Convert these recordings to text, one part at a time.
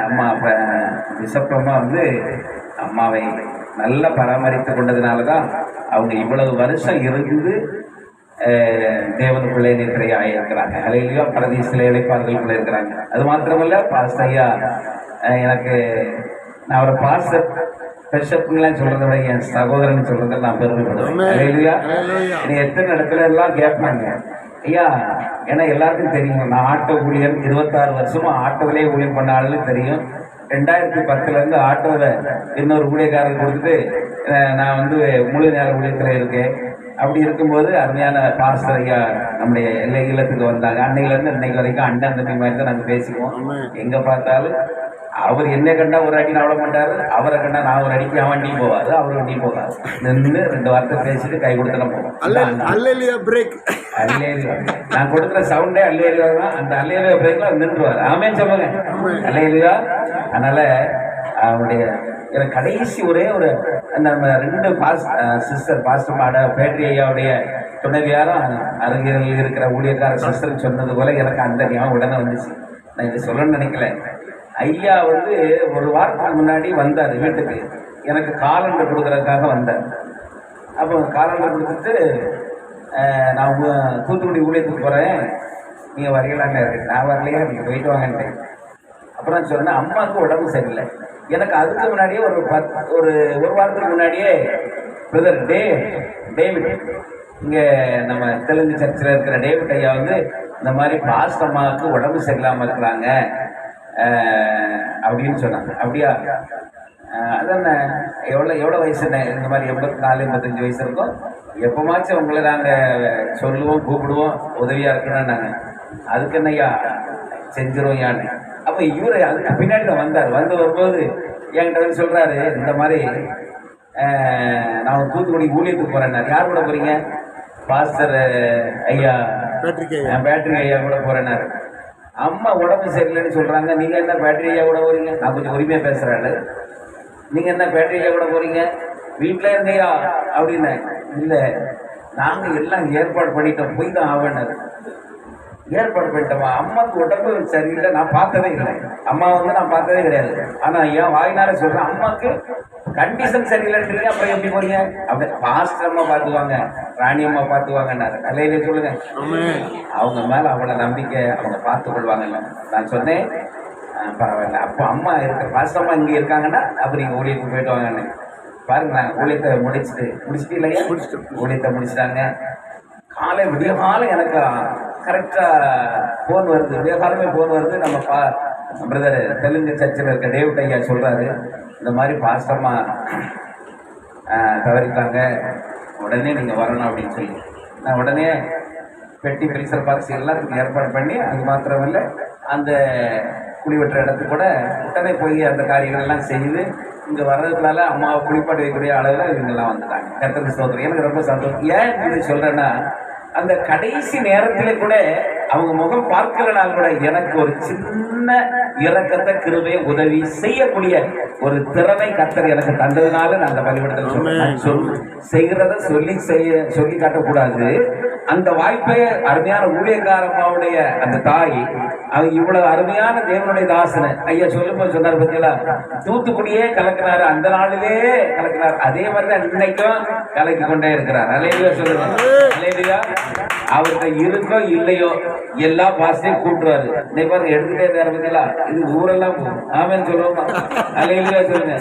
அம்மா விசப்பம்மா அம்மாவை நல்லா பராமரித்து கொண்டதுனால தான் அவங்க இவ்வளவு வருஷம் இருந்து தேவனுக்குள்ளே நிற்கிறையா இருக்கிறாங்க. அலையிலையோ பரதீசில் இழைப்பார்களுக்குள்ளே இருக்கிறாங்க. அது மாத்திரமல்ல பாஸ்டர் ஐயா எனக்கு நான் ஒரு பாஸ்டர் பெஷப்லாம் சொல்றதை விட என் சகோதரன் சொல்றதை நான் பெருமைப்படுவேன். அலையிலையா நீ எத்தனை இடத்துல எல்லாம் கேட்பாங்க ஐயா, ஏன்னா எல்லாருக்கும் தெரியும் நான் ஆட்டோ ஊழியர் 26 வருஷமா ஆட்டோவிலே ஊழியம் பண்ண ஆளுன்னு தெரியும். 2010 ஆட்டோவில் இன்னொரு ஊழியக்காரர் கொடுத்துட்டு நான் முழு நேர ஊழியத்தில் இருக்கேன். அப்படி இருக்கும்போது அருமையான பாஸ்டர் ஐயா நம்முடைய எல்லை இல்லத்துக்கு வந்தாங்க. அன்னையிலேருந்து இன்னைக்கு வரைக்கும் அண்ணன் தம்பி மாதிரி தான் நாங்கள் பேசிக்குவோம். எங்கே பார்த்தாலும் அவர் என்ன கண்டா ஒரு அடி அவ்வளோ மாட்டாரு, அவரை கண்டா நான் ஒரு அடிக்கு அவன் வண்டி போவாரு, அவர் வண்டி போவாரு. நின்று 2 வார்த்தை பேசிட்டு கை கொடுத்துலாம் போவோம். நான் கொடுக்குற சவுண்டே அல்லேலியா தான். அந்த அல்லேலியா பிரேக்ல நின்றுவார். ஆமேன்னு சொல்லுங்க அல்லேலியா. அதனால அவருடைய எனக்கு கடைசி ஒரே ஒரு நம்ம 2 சிஸ்டர் பாஸ்டர் பேட்டரி ஐயாவுடைய துணைவியாரும் அருகில் இருக்கிற ஊழியக்கார சிஸ்டர் சொன்னது போல எனக்கு அந்த ஞாபகம் உடனே வந்துச்சு. நான் இதை சொல்லணும்னு நினைக்கல. ஐயா ஒரு வாரத்துக்கு முன்னாடி வந்தார் வீட்டுக்கு. எனக்கு காலண்டர் கொடுக்கறதுக்காக வந்தார். அப்போ காலண்டர் கொடுத்துட்டு நான் தூத்துக்குடி ஊழியத்துக்கு போகிறேன், நீங்கள் வரலாங்க. நான் வரலையா, நீங்கள் போயிட்டு வாங்கன்ட்டேன். அப்புறம் சொன்னேன் அம்மாவுக்கு உடம்பு சரியில்லை. எனக்கு அதுக்கு முன்னாடியே ஒரு வாரத்துக்கு முன்னாடியே பிரதர் டேவிட் இங்கே நம்ம தெலுங்கு சர்ச்சில் இருக்கிற டேவிட் ஐயா இந்த மாதிரி பாஸ்ட் அம்மாவுக்கு உடம்பு சரியில்லாமல் இருக்கிறாங்க அப்படின்னு சொன்னாங்க. அப்படியா, அதான் எவ்வளோ வயசு என்ன, இந்த மாதிரி 84 85 வயசு இருக்கும். எப்போமாச்சும் உங்களை நாங்கள் சொல்லுவோம், கூப்பிடுவோம், உதவியாக இருக்கணும்னு நாங்கள் அதுக்கு என்னையா செஞ்சிருவோம் யான்னு. அப்போ இவர் அதுக்கு பின்னாடி தான் வந்தார். வரும்போது என்கிட்ட சொல்கிறாரு, இந்த மாதிரி நான் தூத்துக்குடி ஊழியத்துக்கு போகிறேன்னாரு. யார் கூட போகிறீங்க? பாஸ்டர் ஐயா பேட்டரி ஐயா கூட போகிறேன்னாரு. அம்மா உடம்பு சரியில்லைன்னு சொல்கிறாங்க, நீங்கள் என்ன பேட்டரி ஐயா கூட போகிறீங்க? நான் கொஞ்சம் உரிமையாக பேசுகிறாள். நீங்கள் என்ன பேட்டரி ஐயா கூட போகிறீங்க? வீட்டில் இருந்தையா அப்படின்னு. இல்லை, நாங்கள் எல்லாம் ஏற்பாடு பண்ணிட்டோம், போய் தான் ஆவேன்னாரு. ஏற்பாடு பண்ணிட்டோமா? அம்மாவுக்கு உடம்பு சரியில்லை, நான் பார்த்ததே இல்லை. அம்மா நான் பார்த்ததே கிடையாது. ஆனால் ஏன் வாயினால சொல்கிறேன், அம்மாவுக்கு கண்டிஷன் சரியில்லைன்றீங்க, அப்புறம் எப்படி போறீங்க? அப்படி பாஸ்டர் அம்மா பார்த்துவாங்க, ராணி அம்மா பார்த்துவாங்கன்னாரு. அல்லையிலே சொல்லுங்க, அவங்க மேலே அவ்வளோ நம்பிக்கை, அவங்க பார்த்து கொள்வாங்கல்ல. நான் சொன்னேன் பரவாயில்ல, அப்போ அம்மா பாஸ்டர் அம்மா இங்கே இருக்காங்கன்னா அப்போ நீங்கள் ஊழியத்துக்கு போயிட்டு வாங்கன்னு. பாருங்க, நான் ஊழியத்தை முடிச்சுட்டு இல்லையா, ஊழியத்தை முடிச்சுட்டாங்க. விடிய காலம் எனக்கு கரெக்டாக ஃபோன் வருது, விடிய காலமே ஃபோன் வருது. நம்ம பிரதர் தெலுங்கு சர்ச்சில் இருக்க டேவிட் ஐயா சொல்கிறாரு, இந்த மாதிரி பாஸ்டர்மா தவறிட்டாங்க, உடனே நீங்கள் வரணும் அப்படின்னு சொல்லி. நான் உடனே பெட்டி பெல்சர் பாக்ஸ் எல்லாத்துக்கும் ஏற்பாடு பண்ணி, அது மாத்திரமில்லை அந்த குளிவெட்டுற இடத்துக்கு கூட உடனே போய் அந்த காரியங்கள்லாம் செய்து இங்கே வர்றதுனால அம்மாவை குளிப்பாட்டு வைக்கக்கூடிய அளவில் இவங்கெல்லாம் வந்துட்டாங்க. கர்த்தருக்கு ஸ்தோத்திரம். எனக்கு ரொம்ப சந்தோஷம். ஏன் இது சொல்கிறேன்னா, அந்த கடைசி நேரத்தில் கூட அவங்க முகம் பார்க்கலனால் கூட எனக்கு ஒரு சின்ன இரக்கத்தை கிருபையை உதவி செய்யக்கூடிய ஒரு திறமை கர்த்தர் எனக்கு தந்ததுனால நான் அந்த பலிபடத்தில் செய்கிறத சொல்லி காட்டக்கூடாது. அந்த வாய்ப்பை அருமையான ஊழியக்காரம்மாவுடைய அந்த தாய், அவங்க இவ்வளவு அருமையான தேவனுடைய தாசனை ஐயா சொல்லும்போது சொன்னார் பார்த்தீங்களா, தூத்துக்குடியே கலக்கினாரு, அந்த நாளிலே கலக்கினார். அதே மாதிரிதான் இன்னைக்கும் கலக்கி கொண்டே இருக்கிறார். அலையிலையா சொல்லுங்க, அலையிலையா. அவர்கிட்ட இருக்கோ இல்லையோ எல்லா பாஸ்டையும் கூப்பிடுவாரு. இன்னைக்கு பாருங்க எடுத்துட்டே இருக்காரு பார்த்தீங்களா, இது ஊரெல்லாம் போகும். ஆமேன்னு சொல்லுவோமா? அலையிலையா சொல்லுங்க.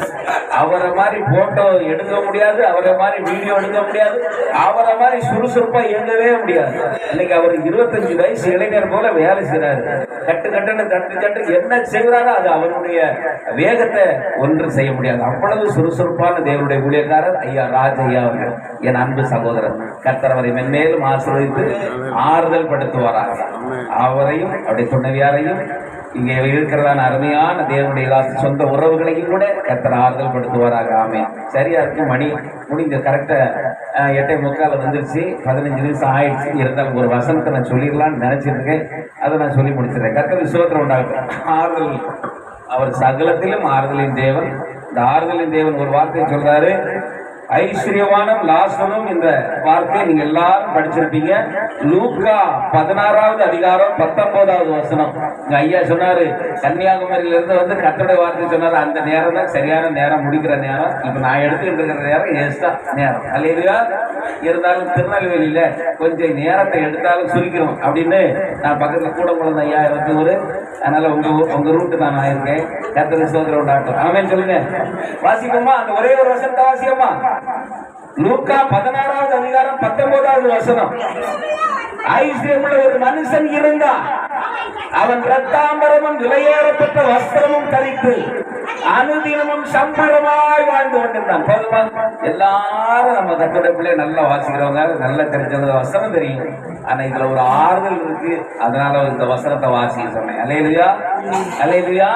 அவரை மாதிரி போட்டோ எடுக்க முடியாது, அவரை மாதிரி வீடியோ எடுக்க முடியாது, அவரை மாதிரி சுறுசுறுப்பா இயங்கவே முடியாது. இன்னைக்கு அவர் 25 வயசு இளைஞர் போல வேலை செய்யறாரு. கட்டு என்ன செய்கிறாரோ அது அவருடைய வேகத்தை ஒன்று செய்ய முடியாது. அவ்வளவு சுறுசுறுப்பான தேவனுடைய ஊழியக்காரர் ஐயா ராஜ் ஐயா அவர்கள், என் அன்பு சகோதரர். கர்த்தர் அவரை மென்மேலும் ஆசீர்வதித்து ஆறுதல் படுத்துவாராக. அவரையும் அவருடைய துணைவியாரையும் இங்கே இருக்கிறதான அருமையான தேவனுடைய சொந்த உறவுகளையும் கூட கர்த்தர் ஆறுதல் படுத்துவாராக. ஆமே. சரியா இருக்கு, மணி முடிஞ்ச கரெக்டா 8:45 வந்துருச்சு. 15 நிமிஷம் ஆயிடுச்சு. இருந்தாலும் ஒரு வசனத்தை நான் சொல்லிடலான்னு நினைச்சிட்டு இருக்கேன். அதை நான் சொல்லி முடிச்சிடறேன். கர்த்தர் சோத்திரம் உண்டாகட்டும். ஆறுதல், அவர் சகலத்திலும் ஆறுதலின் தேவன். இந்த ஆறுதலின் தேவன் ஒரு வார்த்தையை சொல்றாரு, ஐஸ்வர்யவானும் லாசரும் என்ற வார்த்தையை நீங்க எல்லாரும் படிச்சிருப்பீங்க. லூக்கா 16வது அதிகாரம் 19வது வசனம். ஐயா சொன்னாரு, கன்னியாகுமரியில இருந்து கர்த்தருடைய வார்த்தை சொன்னாரு. அந்த நேரம் தான் சரியான நேரம், முடிக்கிற நேரம். இப்ப நான் எடுத்துக்கிட்டு இருக்கிற நேரம் எஸ்டா நேரம் அல்லையா. இருந்தாலும் திருநெல்வேலியில கொஞ்சம் நேரத்தை எடுத்தாலும் சுருக்கிறோம் அப்படின்னு நான் பக்கத்துல கூட குழந்தை ஐயா ஒரு, அதனால உங்க ரூட்டு தான் நான் இருக்கேன். கர்த்தர் சோதனை உண்டாட்டும் ஆமென் சொல்லுங்க. வாசிப்போமா? அந்த ஒரே ஒரு வசனத்தை வாசிப்போமா? லூக்கா 16வது அதிகாரம் 19வது வசனம். ஐஸ்வர்யமுள்ள ஒரு மனுஷன் இருந்தான். அவன் இரத்தாம்பரமும் விலையேறப்பட்ட வஸ்திரமும் தரித்து அனுதினமும் சம்பளமாய் வாழ்ந்து கொண்டிருந்தான். எல்லாரும் நம்ம கர்த்தருடைய பிள்ளை நல்லா வாசிக்கிறவங்க, நல்லா தெரிஞ்சவங்க, வசனம் தெரியும். ஆனா இதுல ஒரு ஆறுதல் இருக்கு, அதனால இந்த வசனத்தை வாசிக்க சொன்னேன். அல்லேலூயா, அல்லேலூயா.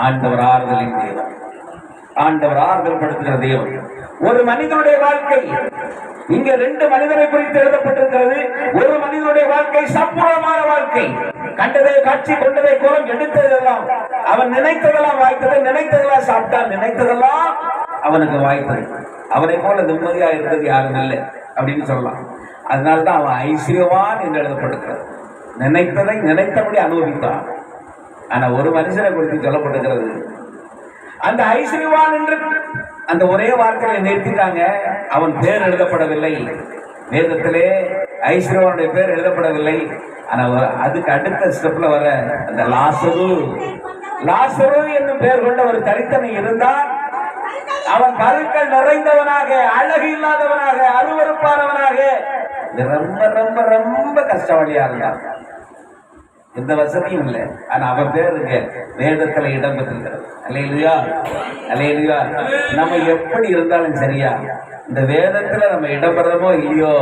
ஆண்டவர் ஆறுதலின் தேவன், ஆண்டவர் ஆறுதல் படுத்துகிற தேவன். ஒரு மனிதனுடைய வாழ்க்கை, இங்க 2 மனிதனை குறித்து எழுதப்பட்டிருக்கிறது. ஒரு மனிதனுடைய வாழ்க்கை சம்பூர்ணமான வாழ்க்கை. கண்டதை காட்சி, கொண்டதை கோலம், எடுத்ததெல்லாம் அவன் நினைத்ததெல்லாம் வாய்த்தது, நினைத்ததெல்லாம் சாப்பிட்டான், நினைத்ததெல்லாம் அவனுக்கு வாய்த்தது. அவனை போல நிம்மதியா இருந்தது யாரும் இல்லை அப்படின்னு சொல்லலாம். அதனால்தான் அவன் ஐஸ்வர்யவான் என்று எழுதப்பட்டிருக்கிறது. நினைத்ததை நினைத்தபடி அனுபவித்தான். ஆனா ஒரு மனுஷனை குறித்து சொல்லப்பட்டிருக்கிறது, அந்த ஐஸ்வர்யவான் என்று அந்த ஒரே வார்த்தையை நிறுத்திட்டாங்க. அவன் பேர் எழுதப்படவில்லை வேதத்திலே, ஐஸ்வர்யவானுடைய பேர் எழுதப்படவில்லை. ஆனா அதுக்கு அடுத்த ஸ்டெப்ல வர அந்த லாசரு என்னும் பெயர் கொண்ட ஒரு தரித்தனை இருந்தால், அவன் பருக்கள் நிறைந்தவனாக, அழகு இல்லாதவனாக, அருவருப்பானவனாக, ரொம்ப ரொம்ப ரொம்ப கஷ்டவாளியா இருந்தான். எந்த வசதியும் இல்லை. ஆனா அவன் பேருங்க வேதத்துல இடம் பெற்றிருக்கிறது. அல்லேலூயா, அல்லேலூயா. நம்ம எப்படி இருந்தாலும் சரியா, இந்த வேதத்துல நம்ம இடம் பெறமோ இல்லையோ,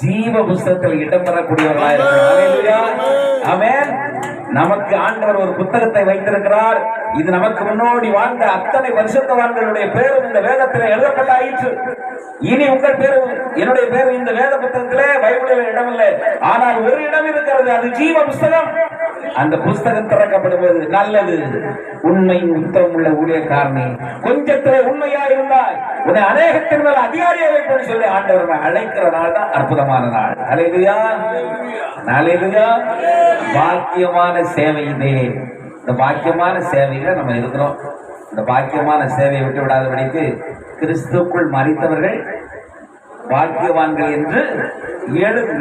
ஜீவ புஸ்தகத்தில் இடம் பெறக்கூடியவர்களா இருக்கிறோம். அல்லேலூயா, ஆமென். நமக்கு ஆண்டவர் ஒரு புத்தகத்தை வைத்திருக்கிறார். இது நமக்கு முன்னோடி வாழ்ந்த அத்தனை பரிசுத்தவான்களுடைய பேரும் இந்த வேதத்தில் எழுதப்பட்டாயிற்று. இனி உங்கள் பேரும் என்னுடைய பேரும் இந்த வேத புத்தகத்திலே, பைபிளில் இடம் இல்லை. ஆனால் ஒரு இடம் இருக்கிறது, அது ஜீவ புஸ்தகம். அந்த புஸ்தகம் திறக்கப்படுவது நல்லது. உண்மை உத்தமம் உள்ள ஊழியக்காரனே, கொஞ்சத்திலே உண்மையா இருந்தால் உன்னை அநேகத்தின் மேல் அதிகாரியை வைப்பேன்னு சொல்லி ஆண்டவர் அழைக்கிற நாள் தான் அற்புதமான நாள். அல்லேலூயா, அல்லேலூயா. பாக்கியமான சேவை இதே. இந்த பாக்கியமான சேவையில நம்ம இருக்கிறோம். இந்த பாக்கியமான சேவையை விட்டு விடாதபடிக்கு கிறிஸ்துக்குள் மரித்தவர்கள் பாக்கியவான்கள் என்று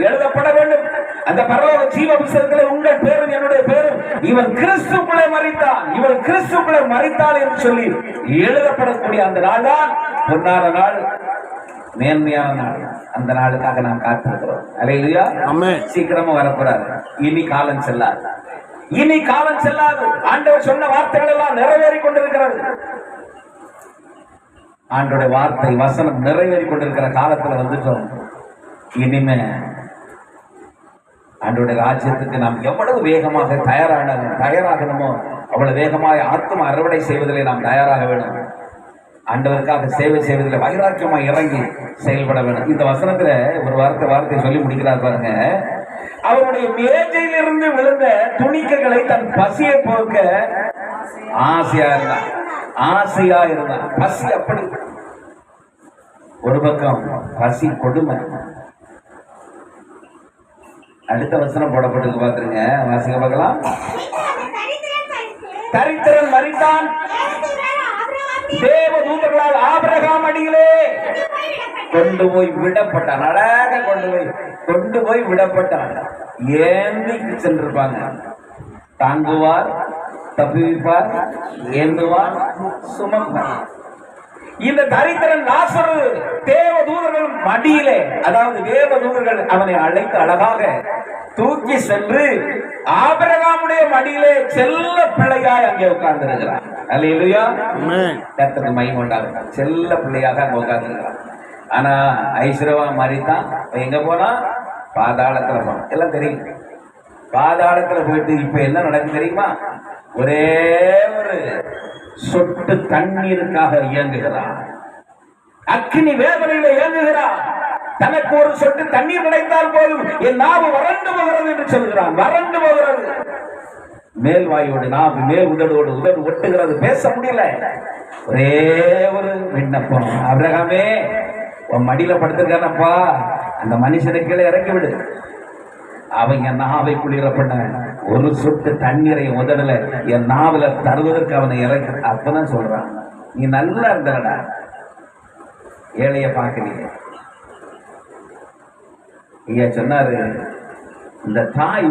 எழுதப்பட வேண்டும். அந்த பரலோக ஜீவ புஸ்தகத்தில் உங்கள் பேரும் என்னுடைய பேரும், இவன் கிறிஸ்துக்குள்ளே மரித்தான், இவன் கிறிஸ்துக்குள்ளே மரித்தான் என்று சொல்லி எழுதப்படக்கூடிய அந்த நாள் தான் பொன்னான நாள், மேன்மையான நாள். அந்த நாளுக்காக நாம் காத்திருக்கிறோம். அல்லேலூயா, ஆமென். சீக்கிரமா வரக்கூடாது. இனி காலம் செல்லாது, இனி காலம் செல்லாது. ஆண்டவர் சொன்ன வார்த்தைகள் எல்லாம் நிறைவேறி கொண்டிருக்கிறது. ஆண்டோட வார்த்தை வசனம் நிறைவேறி கொண்டிருக்கிற காலத்துல வந்துட்டோம். இனிமே ஆண்டோட ராஜ்யத்துக்கு நாம் எவ்வளவு வேகமாக தயாராகணுமோ அவ்வளவு வேகமாக ஆத்ம அறுவடை செய்வதிலே நாம் தயாராக வேண்டும். ஆண்டவருக்காக சேவை செய்வதில் வைராக்கியமாக இறங்கி செயல்பட வேண்டும். இந்த வசனத்துல ஒரு வார்த்தை சொல்லி முடிக்கிறார் பாருங்க. அவருடைய மேஜையிலிருந்து விழுந்த துணிக்கைகளை தன் பசியை போக்க ஆசையா இருந்தான். பசி அப்படி ஒரு பக்கம், பசி கொடுமை. அடுத்த வசனம் போடப்பட்டிருக்கு பாத்துருங்க, வாசிக்க பார்க்கலாம். தரித்திரன் மரித்தான், தேவ தூதர்களால் ஆபிரகாம் அடியிலே கொண்டு போய் விடப்பட்டான். அழகாக கொண்டு போய் விடப்பட்டான். ஏந்தி சென்றிருப்பாங்க. தாங்குவார், தப்புவிப்பார், ஏந்துவார், சுமப்பார். இந்த தரித்திரன் லாசரு தேவ தூதர்கள் மடியிலே, அதாவது தேவ தூதர்கள் அவனை அழைத்து அழகாக தூக்கி சென்று ஆபிரகாமுடைய மடியிலே செல்ல பிள்ளையாய் அங்கே உட்கார்ந்து இருக்கிறார். அல்லேலூயா, கர்த்தருக்கு மகிமை உண்டாகட்டும். செல்ல பிள்ளையாக அங்க உட்கார்ந்து இருக்கிறார். ஆனா ஐஸ்வர்யவான் மரித்தான். எங்க போனா? பாதாளத்துல போனான். எல்லாம் தெரியும். பாதாளத்துல போயிட்டு இப்ப என்ன நடக்குது தெரியுமா? ஒரே ஒரு சொட்டு தண்ணீருக்காக இயங்குகிறான். அக்கினி வேதனையில இயங்குகிறான். தனக்கு ஒரு சொட்டு தண்ணீர் கிடைத்தால் போதும், என் நாவு வறண்டு போகிறது என்று சொல்கிறான். வறண்டு போகிறது. மேல் வாயோடு நாவு, மேல் உதடோடு உதடு ஒட்டுகிறது, பேச முடியல. ஒரே ஒரு விண்ணப்பம், ஆபிரகாமே உன் மடியில படுத்திருக்கானப்பா, அந்த மனுஷனை கீழே இறக்கி விடு. அவங்க நாவை குளிர பண்ண ஒரு சொட்டு தண்ணீரை உதடல என் நாவல தருவதற்கு அவனை இறக்க. அப்பதான் சொல்றான், நீ நல்லா இருந்தடா, ஏழைய பார்க்கலீங்க. ஐயா சொன்னாரு, இந்த தாய்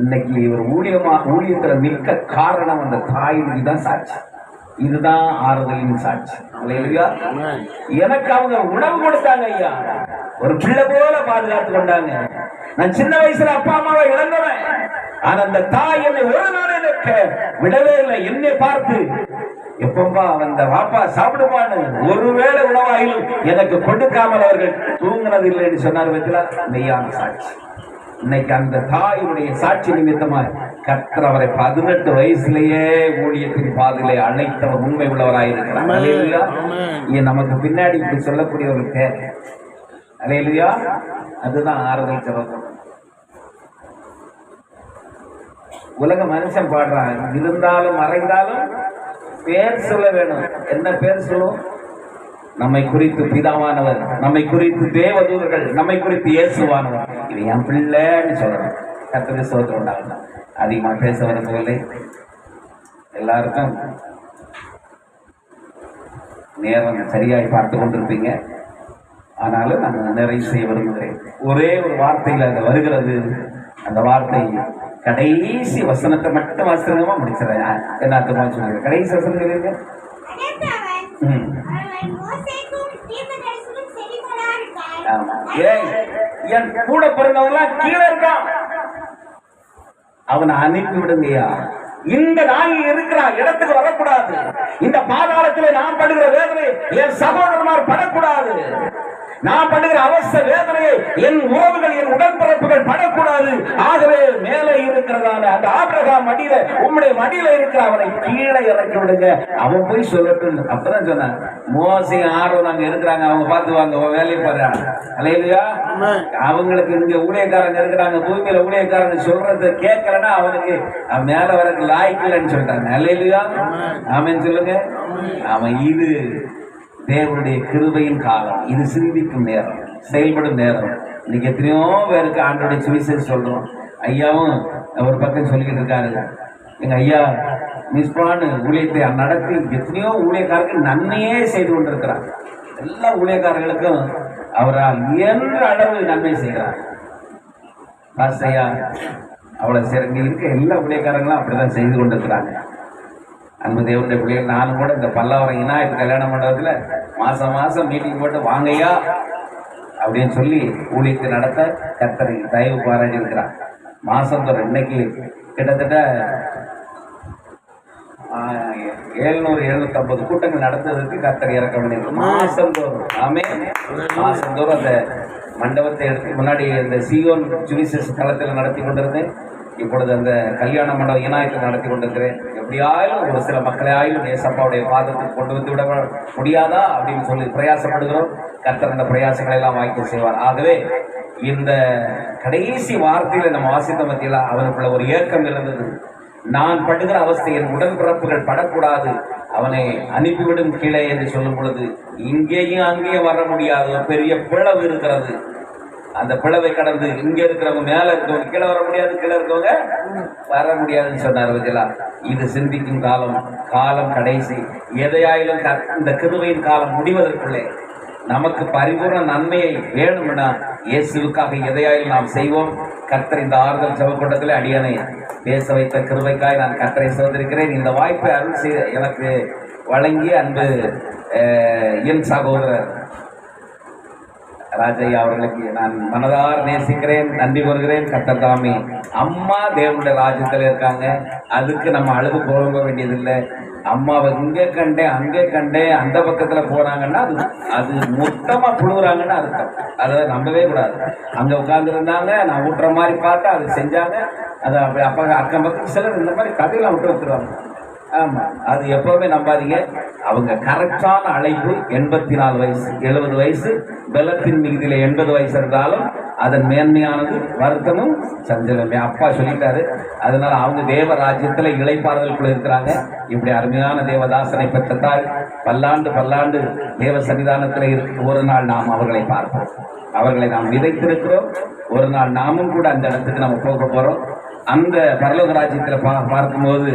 இன்னைக்கு ஒரு ஊழியத்துல நிற்க காரணம் அந்த தாயின் தான் சாட்சி. இதுதான் ஆறுதலின் சாட்சி. எனக்கு அவங்க உணவு கொடுத்தாங்க ஐயா, ஒரு பிள்ளை போல பாதுகாத்து கொண்டாங்க. நான் சின்ன வயசுல அப்பா அம்மாவை இழந்தவன், ஆனா அந்த தாய் என்னை ஒரு நாள் எனக்கு விடவே இல்லை. என்னை பார்த்து எப்பப்பா அந்த வாப்பா சாப்பிடுவான்னு ஒருவேளை உணவாயிலும் எனக்கு கொடுக்காமல் அவர்கள் தூங்கினது இல்லைன்னு சொன்னார். மெய்யான சாட்சி. இன்னைக்கு அந்த தாயினுடைய சாட்சி நிமித்தமாய் கர்த்தர் அவரை 18 வயசுலயே ஊழியத்தின் பாதையிலே அழைத்தவர் உண்மை உள்ளவராயிருக்கிறார். நமக்கு பின்னாடி இப்படி சொல்லக்கூடியவர்கள் தேவை. அல்லேலூயா. அதுதான் ஆறுதல் ஜெபம். உலக மனுஷன் பாடுறான், இருந்தாலும் மறைந்தாலும் பேர் சொல்ல வேணும். என்ன பேர் சொல்லுவோம்? நம்மை குறித்து பிதாவானவர், நம்மை குறித்து தேவதூதர்கள், நம்மை குறித்து இயேசுவானவர். இது என் பிள்ளைன்னு சொல்லணும். கர்த்தருக்கு ஸ்தோத்திரம் உண்டாகட்டும். அதிகமா பேச விரும்பவில்லை. எல்லாருக்கும் நேரம் சரியாய் பார்த்து கொண்டிருப்பீங்க. ஆனாலும் நான் நிறைவு செய்ய விரும்புகிறேன். ஒரே ஒரு வார்த்தையில் அது வருகிறது. அந்த வார்த்தை கடைசி வசனத்தை மட்டும் வாசிக்கிறமா முடிச்சிடறேன். என்ன அர்த்தமா சொன்னாங்க? கடைசி வசனம் சொல்லுங்க. என் கூட பிறந்தவங்களாம் கீழே இருக்கான், அவனை அனுப்பி விடுங்கய்யா. இந்த நாய் இருக்கிற இடத்துக்கு வரக்கூடாது. இந்த பாதாளத்தில் நான் படுகிற வேதனை என் சகோதரமார் படக்கூடாது. நான் படுகிற அவஸ்த வேதனையை என் உறவுகள், என் உடன்பிறப்புகள் படக்கூடாது. ஆகவே மேலே இருக்கிறதான அந்த ஆபிரகாம் மடியில, உம்முடைய மடியில இருக்கிற அவனை கீழே இறக்கி விடுங்க, அவன் போய் சொல்லட்டும். அப்பதான் சொன்னான், மோசே ஆர்வம் அங்க இருக்கிறாங்க, அவங்க பார்த்துவாங்க, வேலையை பாருங்க. அல்லேலூயா. அவங்களுக்கு இங்க ஊழியக்காரங்க இருக்கிறாங்க, பூமியில ஊழியக்காரங்க சொல்றதை கேட்கலன்னா அவனுக்கு மேல வரக்கு லாய்க்கலன்னு சொல்லிட்டாங்க. அல்லேலூயா. ஆமென் சொல்லுங்க. அவன் இது தேவனுடைய கிருபையின் காலம், இது சிந்திக்கும் நேரம், செயல்படும் நேரம். இன்னைக்கு எத்தனையோ பேருக்கு ஆண்டோடைய சுவிசேஷம் சொல்றோம். ஐயாவும் ஒரு பக்கம் சொல்லிக்கிட்டு இருக்காரு. எங்க ஐயா மிஸ்பான்னு ஊழியத்தை நடத்தி எத்தனையோ ஊழியக்காரருக்கு நன்மையே செய்து கொண்டிருக்கிறார். எல்லா ஊழியக்காரர்களுக்கும் அவரால் இயன்ற அளவு நன்மை செய்கிறார். ஐயா அவ்வளவு சிறங்க இருக்க எல்லா ஊழியக்காரங்களும் அப்படிதான் செய்து கொண்டிருக்கிறாங்க. அன்பு தேவனுடைய பிள்ளைகள், நானும் கூட இந்த பல்லாவரம் இனாயத்து கல்யாண மண்டபத்தில் மாசம் மீட்டிங் போட்டு வாங்கய்யா அப்படின்னு சொல்லி ஊழியத்தை நடத்த கர்த்தரை தயவு பாராட்டி இருக்கிறார். மாசந்தோறும் இன்னைக்கு கிட்டத்தட்ட 700-750 கூட்டங்கள் நடத்துவதற்கு கர்த்தர் இறக்க வேண்டியது மாசந்தோறும். மாசந்தோறும் அந்த மண்டபத்தை எடுத்து முன்னாடி இந்த சியோன் சுவிசேஷ தளத்தில் நடத்தி கொண்டிருந்தேன். இப்பொழுது அந்த கல்யாண மண்டபம் இனாயத்தில் நடத்தி கொண்டிருக்கிறேன். எப்படியாயிலும் ஒரு சில மக்களையாயிலும் ஏசப்பாவுடைய பாதத்துக்கு கொண்டு வந்து விட முடியாதா அப்படின்னு சொல்லி பிரயாசப்படுகிறோம். கர்த்தர் அந்த பிரயாசங்களை எல்லாம் வாய்க்க செய்வார். ஆகவே இந்த கடைசி வார்த்தையில நம்ம வாசித்த மத்தியில அவனுக்குள்ள ஒரு ஏக்கம் இருந்தது. நான் படுகிற அவஸ்தை என் உடன்பிறப்புகள் படக்கூடாது, அவனை அனுப்பிவிடும் கீழே என்று சொல்லும் பொழுது இங்கேயும் அங்கேயும் வர முடியாது. பெரிய பிளவு இருக்கிறது. அந்த பிளவை கடந்து இங்க இருக்கிறவங்க மேல இருக்கவங்க கீழே வர முடியாது, கீழே இருக்கவங்க வர முடியாதுன்னு சொன்னார். இது சிந்திக்கும் காலம் கடைசி. எதையாயிலும் இந்த கிருபையின் காலம் முடிவதற்குள்ளே நமக்கு பரிபூர்ண நன்மையை வேணும்னா இயேசுவுக்காக எதையாயிலும் நாம் செய்வோம். கர்த்தர் இந்த ஆறுதல் ஜெபக்கூட்டத்தில் அடியனை பேச வைத்த கிருபைக்காய் நான் கர்த்தரை சோதரிக்கிறேன். இந்த வாய்ப்பை அருள் செய்ய எனக்கு வழங்கிய அன்பு என் சகோதரர் ராஜையா அவர்களுக்கு நான் மனதார நேசிக்கிறேன், நன்றி வருகிறேன். கர்த்தர் தாமே அம்மா தேவனுடைய ராஜ்யத்தில் இருக்காங்க. அதுக்கு நம்ம அழுது போக வேண்டியதில்லை. அம்மாவை இங்கே கண்டேன் அங்கே கண்டேன் அந்த பக்கத்துல போறாங்கன்னா அது மொத்தமா புழுகுறாங்கன்னு அர்த்தம். அதை நம்பவே கூடாது. அங்க உட்கார்ந்து இருந்தாங்க, நான் ஊட்டுற மாதிரி பார்த்தா அது செஞ்சாங்க. அதை அப்படி அப்பா அக்கம் பக்கம் சிலர் இந்த மாதிரி கதையெல்லாம் விட்டு வச்சுருவாங்க. ஆமா, அது எப்பவுமே நம்பாதீங்க. அவங்க கரெக்டான அழைப்பு 84 வயசு 70 வயசு, பலத்தின் மிகுதியில 80 வயசு இருந்தாலும் அதன் மேன்மையானது வருத்தமும் சஞ்சலமே. அப்பா சொல்லிட்டாரு. அதனால அவங்க தேவ ராஜ்யத்துல இளைப்பாறுதலுக்குள்ள இருக்கிறாங்க. இப்படி அருமையான தேவதாசனை பெற்ற தாய் பல்லாண்டு பல்லாண்டு தேவ சன்னிதானத்தில் இருக்கு. ஒரு நாள் நாம் அவர்களை பார்ப்போம். அவர்களை நாம் விதைத்திருக்கிறோம். ஒரு நாள் நாமும் கூட அந்த இடத்துக்கு நம்ம போக போறோம். அந்த பரலோக ராஜ்யத்தில் பார்க்கும்போது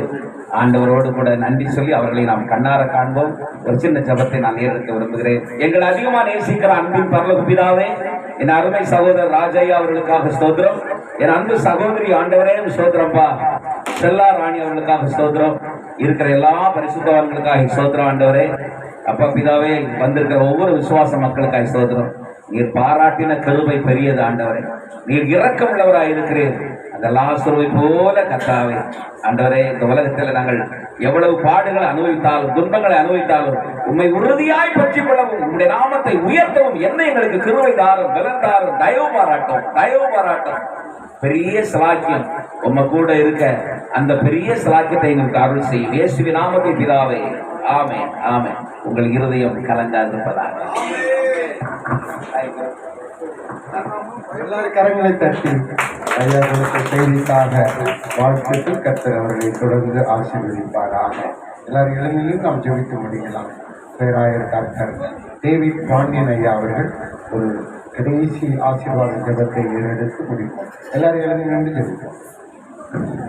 ஆண்டவரோடு கூட நன்றி சொல்லி அவர்களை நாம் கண்ணார காண்போம். ஒரு சின்ன ஜபத்தை நான் ஏற்க விரும்புகிறேன். எங்களை அதிகமாக நேசிக்கிற அன்பின் பரலோக பிதாவே, என் அருமை சகோதரர் ராஜையா அவர்களுக்காக ஸ்தோத்திரம். என் அன்பு சகோதரி ஆண்டவரே ஸ்தோத்திரம்பா. செல்லா ராணி அவர்களுக்காக ஸ்தோத்திரம். இருக்கிற எல்லா பரிசுத்தவான்களுக்காக ஸ்தோத்திரம் ஆண்டவரே. அப்பா பிதாவே, வந்திருக்கிற ஒவ்வொரு விசுவாச மக்களுக்காக ஸ்தோத்திரம். நீர் பாராட்டின கிருபை பெரியது ஆண்டவரே. நீர் இரக்கம் உள்ளவராய் இருக்கிறீர். அந்த லாசருவை போல கர்த்தாவே ஆண்டவரே, இந்த உலகத்தில் நாங்கள் எவ்வளவு பாடுகளை அனுபவித்தாலும் துன்பங்களை அனுபவித்தாலும் உண்மை உறுதியாய் பற்றி கொள்ளவும் உங்களுடைய நாமத்தை உயர்த்தவும் என்ன எங்களுக்கு கிருபை தாரும், பலன் தாரும், தயவு பாராட்டும். பெரிய சலாக்கியம் உம்ம கூட இருக்க அந்த பெரிய சலாக்கியத்தை எங்களுக்கு அருள் செய்யும். இயேசுவின் நாமத்தை பிதாவே, ஆமென் ஆமென். உங்கள் இருதயம் கலங்காதிருப்பதாக. எல்லாரும் கரங்களை தட்டி ஐயா கொடுத்த செய்திக்காக வாழ்த்துக்கு கர்த்தர் அவர்களை தொடர்ந்து ஆசீர்வதிப்பாராக. எல்லாரும் இளைஞர்களும் நாம் ஜெபிக்க முடியலாம். பேராயர் டாக்டர் டேவிட் பாண்டியன் ஐயா அவர்கள் ஒரு கடைசி ஆசீர்வாத ஜெபத்தை எடுத்து முடிப்போம். எல்லாரும் இளைஞர்கள் ஜெபிப்போம்.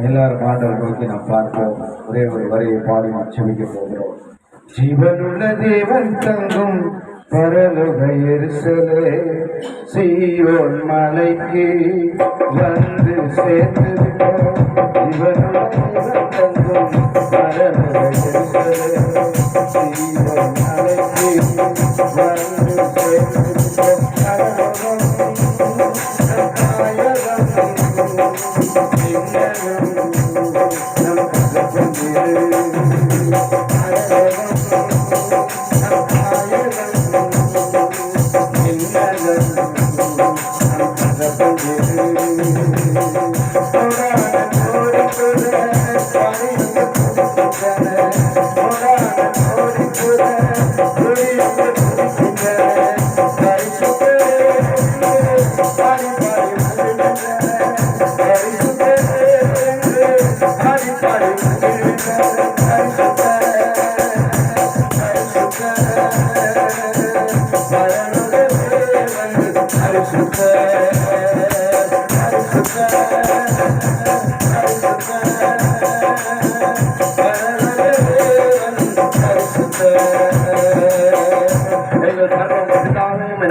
எல்லாரும் ஆண்டவர் நோக்கி நாம் பார்ப்போம். ஒரே ஒரு வரையை பாடி நாம் ஜெபிக்க போகிறோம். ஜீவனுள்ள தேவன் தங்கும் பரலோக எருசலே, சீயோன் மலைக்கு வந்து சேர்ந்திருக்கிறோம். ஜீவனுள்ள தேவன் தங்கும் பரலோக எருசலே, சீயோன் மலைக்கு வந்து சேர்ந்திருக்கிறோம்.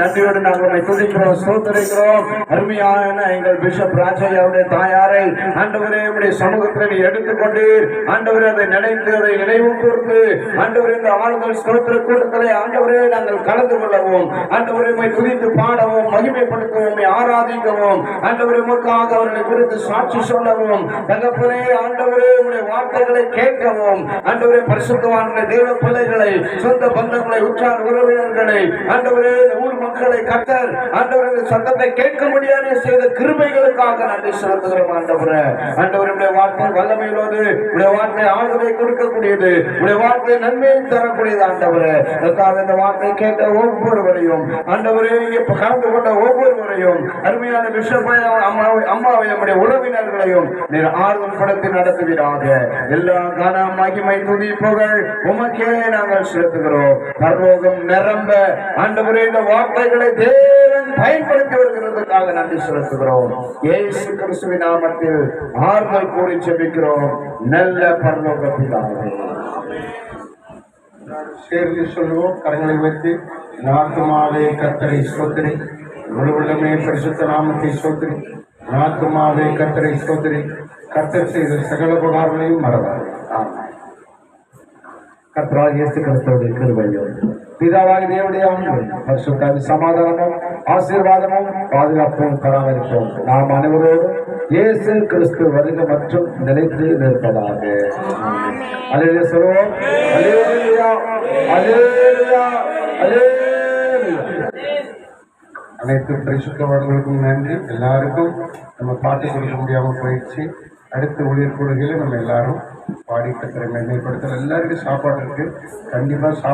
நன்றியோடு நாங்கள் துதிக்கிறோம், சோதரிக்கிறோம். அருமையான எங்கள் பிஷப் ராஜையாவுடைய தாயாரை ஆண்டவரே உடைய சமூகத்தில் எடுத்துக்கொண்டு ஆண்டவரே அதை நினைத்து அதை நினைவு கூர்ந்து ஆண்டவரே இந்த ஆளுநர் ஸ்தோத்திர கூட்டத்திலே ஆண்டவரே நாங்கள் கலந்து கொள்ளவும் ஆண்டவரை துதித்து பாடவும் மகிமைப்படுத்தவும் ஆராதிக்கவும் ஆண்டவரே உமக்காக அவர்களை குறித்து சாட்சி சொல்லவும் தகப்பனே ஆண்டவரே உடைய வார்த்தைகளை கேட்கவும் ஆண்டவரே பரிசுத்தவான்களை தேவ பிள்ளைகளை சொந்த பந்தங்களை உற்றார் உறவினர்களை ஆண்டவரே ஊர் மக்களை கர்த்தர் ஆண்டவரே சத்தத்தை கேட்க முடியாது செய்த கிருபைகளுக்காக நன்றி செலுத்துகிறோம். ஆண்டவரே ஆண்டவருடைய வார்த்தை வல்லமையிலோடு உடைய வார்த்தை ஆறுதலை கொடுக்கக்கூடியது, உடைய வார்த்தை நன்மையை தரக்கூடியது. ஆண்டவரே இந்த வார்த்தை கேட்ட ஒவ்வொருவரையும் ஆண்டவரே கலந்து கொண்ட ஒவ்வொருவரையும் அருமையான பிஷப்பை அம்மாவை நம்முடைய உறவினர்களையும் நீர் ஆறுதல் படுத்தி நடத்துவீராக. எல்லா கன மகிமை துதி புகழ் உமக்கே நாங்கள் செலுத்துகிறோம். பரலோகம் நிரம்ப ஆண்டவரே இந்த வார்த்தைகளை தேவன் பயன்படுத்தி வருகிறதுக்காக நன்றி செலுத்துகிறோம். இயேசு கிறிஸ்துவின் நாமத்தில் ஆறுதல் கூறி ஜெபிக்கிறோம் நல்ல பரலோக பிதாவே. சேர்ந்து சொல்லுவோம். கரங்களை வைத்து நாத்துமாவே கர்த்தரை ஸ்தோத்திரி, முழுவதுமே பரிசுத்த நாமத்தை ஸ்தோத்திரி. நாத்துமாவே கர்த்தரை ஸ்தோத்திரி, கர்த்தர் செய்த சகல உபகாரங்களையும் மறவாது. கர்த்தராகிய இயேசு கிறிஸ்துவின் கிருபையும் பிதாவாகிய தேவனுடைய அன்பும் பரிசுத்த சமாதானமும் ஆசீர்வாதமும் பாதுகாப்பும் பராமரிப்போம் நாம் அனைவரோடும் இயேசு கிறிஸ்து வருக மற்றும் நிலைத்து நிற்பதாக. அல்லேலூயா சொல்லுவோம். அல்லேலூயா அல்லேலூயா அல்லேலூயா. அனைத்து பரிசுத்தவான்களுக்கும் நன்றி. எல்லாருக்கும் நம்ம பாட்டு கொடுக்க முடியாமல் போயிடுச்சு. அடுத்த ஊழியர் கூடுகையில் நம்ம எல்லாரும் பாடி கத்திரை மேன்மைப்படுத்தல். எல்லாருக்கும் சாப்பாடு இருக்கு. கண்டிப்பாக